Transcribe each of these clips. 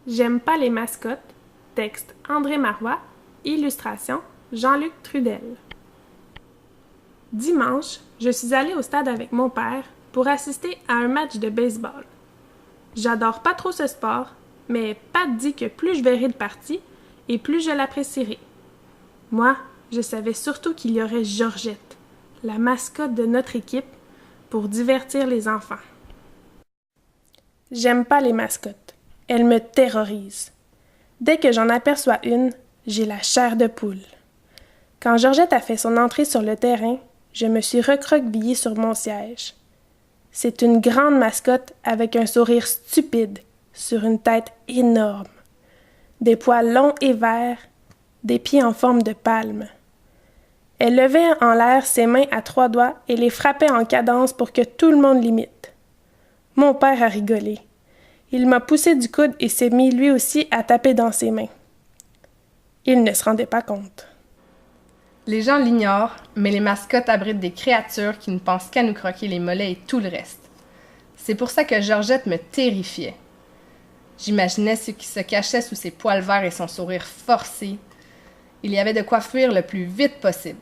J'aime pas les mascottes. Texte André Marois. Illustration Jean-Luc Trudel. Dimanche, je suis allée au stade avec mon père pour assister à un match de baseball. J'adore pas trop ce sport, mais Pat dit que plus je verrai de parties et plus je l'apprécierai. Moi, je savais surtout qu'il y aurait Georgette, la mascotte de notre équipe, pour divertir les enfants. J'aime pas les mascottes. Elles me terrorisent. Dès que j'en aperçois une, j'ai la chair de poule. Quand Georgette a fait son entrée sur le terrain, je me suis recroquevillée sur mon siège. C'est une grande mascotte avec un sourire stupide sur une tête énorme. Des poils longs et verts, des pieds en forme de palme. Elle levait en l'air ses mains à 3 doigts et les frappait en cadence pour que tout le monde l'imite. Mon père a rigolé. Il m'a poussé du coude et s'est mis lui aussi à taper dans ses mains. Il ne se rendait pas compte. Les gens l'ignorent, mais les mascottes abritent des créatures qui ne pensent qu'à nous croquer les mollets et tout le reste. C'est pour ça que Georgette me terrifiait. J'imaginais ce qui se cachait sous ses poils verts et son sourire forcé. Il y avait de quoi fuir le plus vite possible.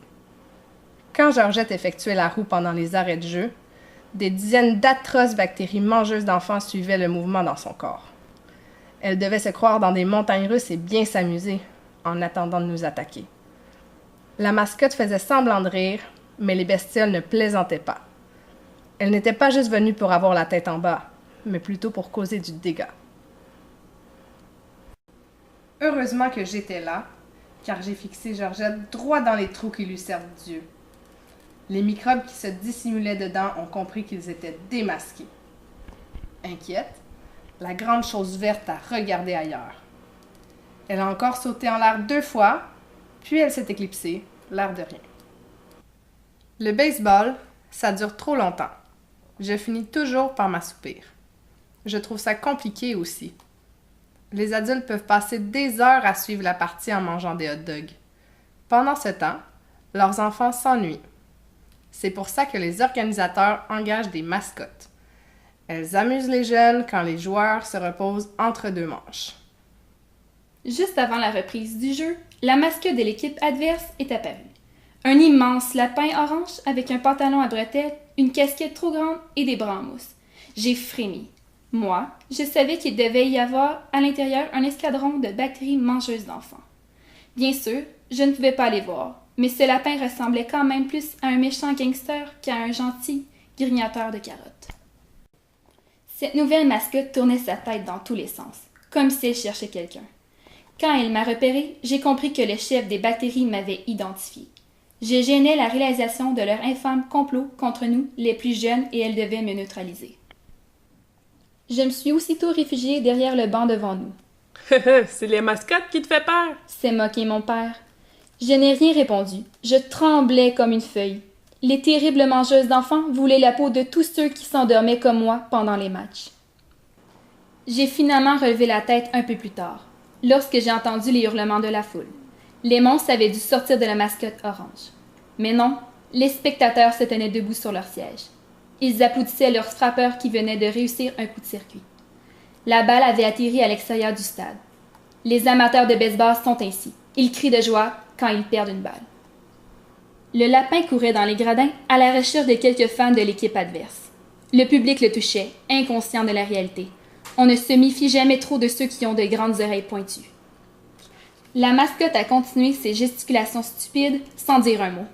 Quand Georgette effectuait la roue pendant les arrêts de jeu, des dizaines d'atroces bactéries mangeuses d'enfants suivaient le mouvement dans son corps. Elle devait se croire dans des montagnes russes et bien s'amuser, en attendant de nous attaquer. La mascotte faisait semblant de rire, mais les bestioles ne plaisantaient pas. Elle n'était pas juste venue pour avoir la tête en bas, mais plutôt pour causer du dégât. Heureusement que j'étais là, car j'ai fixé Georgette droit dans les trous qui lui servent d'yeux. Les microbes qui se dissimulaient dedans ont compris qu'ils étaient démasqués. Inquiète, la grande chose verte a regardé ailleurs. Elle a encore sauté en l'air 2 fois, puis elle s'est éclipsée, l'air de rien. Le baseball, ça dure trop longtemps. Je finis toujours par m'assoupir. Je trouve ça compliqué aussi. Les adultes peuvent passer des heures à suivre la partie en mangeant des hot dogs. Pendant ce temps, leurs enfants s'ennuient. C'est pour ça que les organisateurs engagent des mascottes. Elles amusent les jeunes quand les joueurs se reposent entre 2 manches. Juste avant la reprise du jeu, la mascotte de l'équipe adverse est apparue. Un immense lapin orange avec un pantalon à bretelles, une casquette trop grande et des bras en mousse. J'ai frémi. Moi, je savais qu'il devait y avoir à l'intérieur un escadron de bactéries mangeuses d'enfants. Bien sûr, je ne pouvais pas les voir, mais ce lapin ressemblait quand même plus à un méchant gangster qu'à un gentil grignoteur de carottes. Cette nouvelle mascotte tournait sa tête dans tous les sens, comme si elle cherchait quelqu'un. Quand elle m'a repéré, j'ai compris que le chef des bactéries m'avait identifié. Je gênais la réalisation de leur infâme complot contre nous, les plus jeunes, et elle devait me neutraliser. Je me suis aussitôt réfugiée derrière le banc devant nous. C'est les mascottes qui te fait peur! S'est moqué mon père. Je n'ai rien répondu. Je tremblais comme une feuille. Les terribles mangeuses d'enfants voulaient la peau de tous ceux qui s'endormaient comme moi pendant les matchs. J'ai finalement relevé la tête un peu plus tard, lorsque j'ai entendu les hurlements de la foule. Les monstres avaient dû sortir de la mascotte orange. Mais non, les spectateurs se tenaient debout sur leur siège. Ils applaudissaient leurs frappeurs qui venaient de réussir un coup de circuit. La balle avait atterri à l'extérieur du stade. Les amateurs de baseball sont ainsi. Ils crient de joie quand ils perdent une balle. Le lapin courait dans les gradins à la recherche de quelques fans de l'équipe adverse. Le public le touchait, inconscient de la réalité. On ne se méfie jamais trop de ceux qui ont de grandes oreilles pointues. La mascotte a continué ses gesticulations stupides sans dire un mot.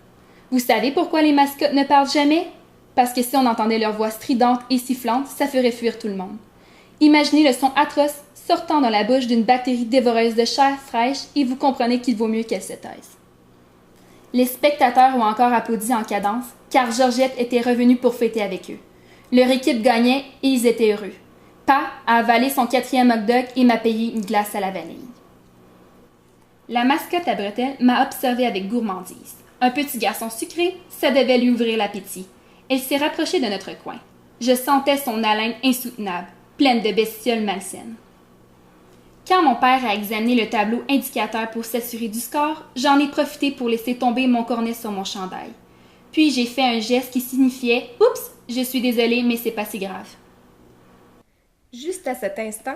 Vous savez pourquoi les mascottes ne parlent jamais? Parce que si on entendait leur voix stridente et sifflante, ça ferait fuir tout le monde. Imaginez le son atroce sortant dans la bouche d'une bactérie dévoreuse de chair fraîche et vous comprenez qu'il vaut mieux qu'elle se taise. Les spectateurs ont encore applaudi en cadence, car Georgette était revenue pour fêter avec eux. Leur équipe gagnait et ils étaient heureux. Pa a avalé son 4e hot dog et m'a payé une glace à la vanille. La mascotte à bretelles m'a observé avec gourmandise. Un petit garçon sucré, ça devait lui ouvrir l'appétit. Elle s'est rapprochée de notre coin. Je sentais son haleine insoutenable, pleine de bestioles malsaines. Quand mon père a examiné le tableau indicateur pour s'assurer du score, j'en ai profité pour laisser tomber mon cornet sur mon chandail. Puis j'ai fait un geste qui signifiait « Oups, je suis désolée, mais c'est pas si grave ». Juste à cet instant,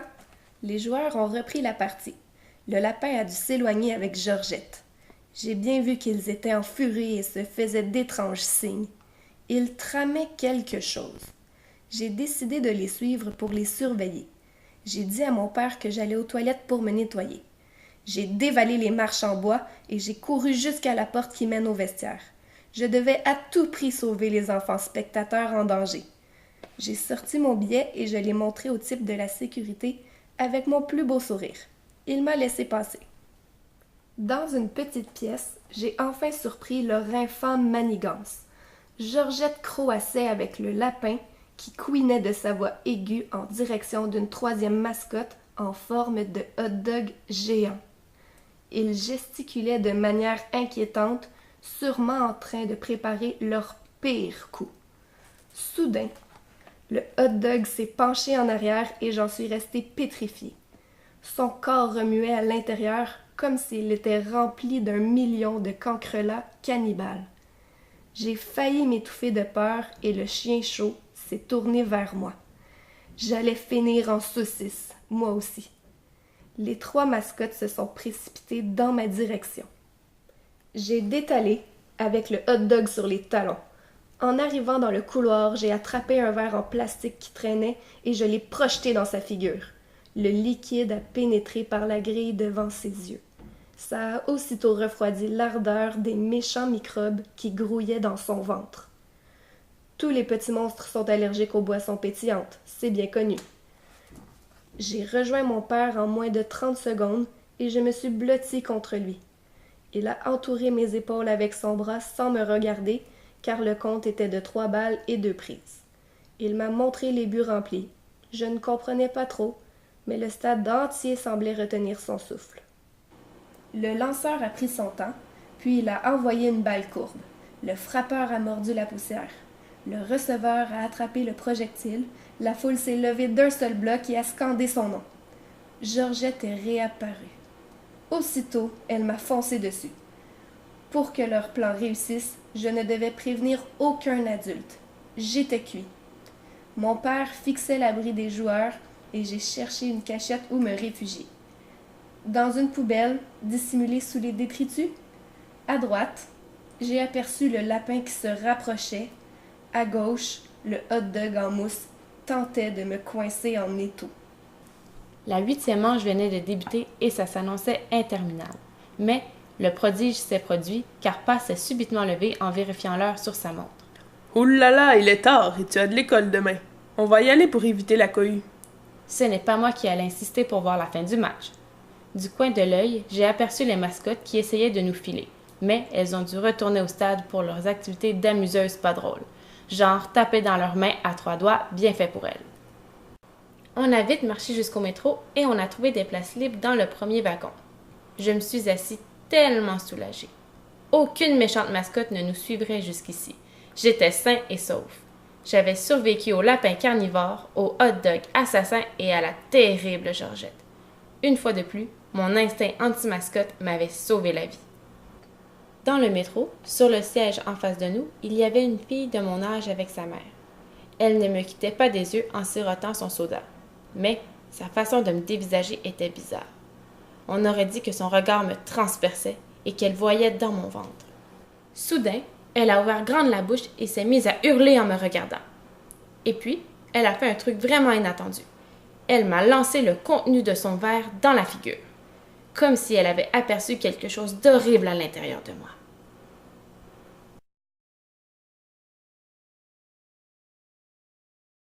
Les joueurs ont repris la partie. Le lapin a dû s'éloigner avec Georgette. J'ai bien vu qu'ils étaient en furie et se faisaient d'étranges signes. Ils tramaient quelque chose. J'ai décidé de les suivre pour les surveiller. J'ai dit à mon père que j'allais aux toilettes pour me nettoyer. J'ai dévalé les marches en bois et j'ai couru jusqu'à la porte qui mène au vestiaire. Je devais à tout prix sauver les enfants spectateurs en danger. J'ai sorti mon billet et je l'ai montré au type de la sécurité avec mon plus beau sourire. Il m'a laissé passer. Dans une petite pièce, j'ai enfin surpris leur infâme manigance. Georgette croassait avec le lapin qui couinait de sa voix aiguë en direction d'une troisième mascotte en forme de hot-dog géant. Ils gesticulaient de manière inquiétante, sûrement en train de préparer leur pire coup. Soudain, le hot-dog s'est penché en arrière et j'en suis restée pétrifiée. Son corps remuait à l'intérieur comme s'il était rempli d'un million de cancrelats cannibales. J'ai failli m'étouffer de peur et le chien chaud s'est tourné vers moi. J'allais finir en saucisse, moi aussi. Les 3 mascottes se sont précipitées dans ma direction. J'ai détalé avec le hot-dog sur les talons. En arrivant dans le couloir, j'ai attrapé un verre en plastique qui traînait et je l'ai projeté dans sa figure. Le liquide a pénétré par la grille devant ses yeux. Ça a aussitôt refroidi l'ardeur des méchants microbes qui grouillaient dans son ventre. Tous les petits monstres sont allergiques aux boissons pétillantes, c'est bien connu. J'ai rejoint mon père en moins de 30 secondes et je me suis blottie contre lui. Il a entouré mes épaules avec son bras sans me regarder, car le compte était de 3 balles et 2 prises. Il m'a montré les buts remplis. Je ne comprenais pas trop, mais le stade entier semblait retenir son souffle. Le lanceur a pris son temps, puis il a envoyé une balle courbe. Le frappeur a mordu la poussière. Le receveur a attrapé le projectile. La foule s'est levée d'un seul bloc et a scandé son nom. Georgette est réapparue. Aussitôt, elle m'a foncé dessus. Pour que leur plan réussisse, je ne devais prévenir aucun adulte. J'étais cuit. Mon père fixait l'abri des joueurs et j'ai cherché une cachette où me réfugier. Dans une poubelle, dissimulée sous les détritus, à droite, j'ai aperçu le lapin qui se rapprochait. À gauche, le hot-dog en mousse tentait de me coincer en étau. La 8e manche venait de débuter et ça s'annonçait interminable. Mais le prodige s'est produit car Pat s'est subitement levé en vérifiant l'heure sur sa montre. « Oulala, il est tard et tu as de l'école demain. On va y aller pour éviter la cohue. » Ce n'est pas moi qui allais insister pour voir la fin du match. Du coin de l'œil, j'ai aperçu les mascottes qui essayaient de nous filer, mais elles ont dû retourner au stade pour leurs activités d'amuseuses pas drôles, genre taper dans leurs mains à 3 doigts, bien fait pour elles. On a vite marché jusqu'au métro et on a trouvé des places libres dans le premier wagon. Je me suis assis tellement soulagée. Aucune méchante mascotte ne nous suivrait jusqu'ici. J'étais sain et sauf. J'avais survécu au lapin carnivore, au hot-dog assassin et à la terrible Georgette. Une fois de plus, mon instinct anti-mascotte m'avait sauvé la vie. Dans le métro, sur le siège en face de nous, il y avait une fille de mon âge avec sa mère. Elle ne me quittait pas des yeux en sirotant son soda. Mais sa façon de me dévisager était bizarre. On aurait dit que son regard me transperçait et qu'elle voyait dans mon ventre. Soudain, elle a ouvert grande la bouche et s'est mise à hurler en me regardant. Et puis, elle a fait un truc vraiment inattendu. Elle m'a lancé le contenu de son verre dans la figure, comme si elle avait aperçu quelque chose d'horrible à l'intérieur de moi.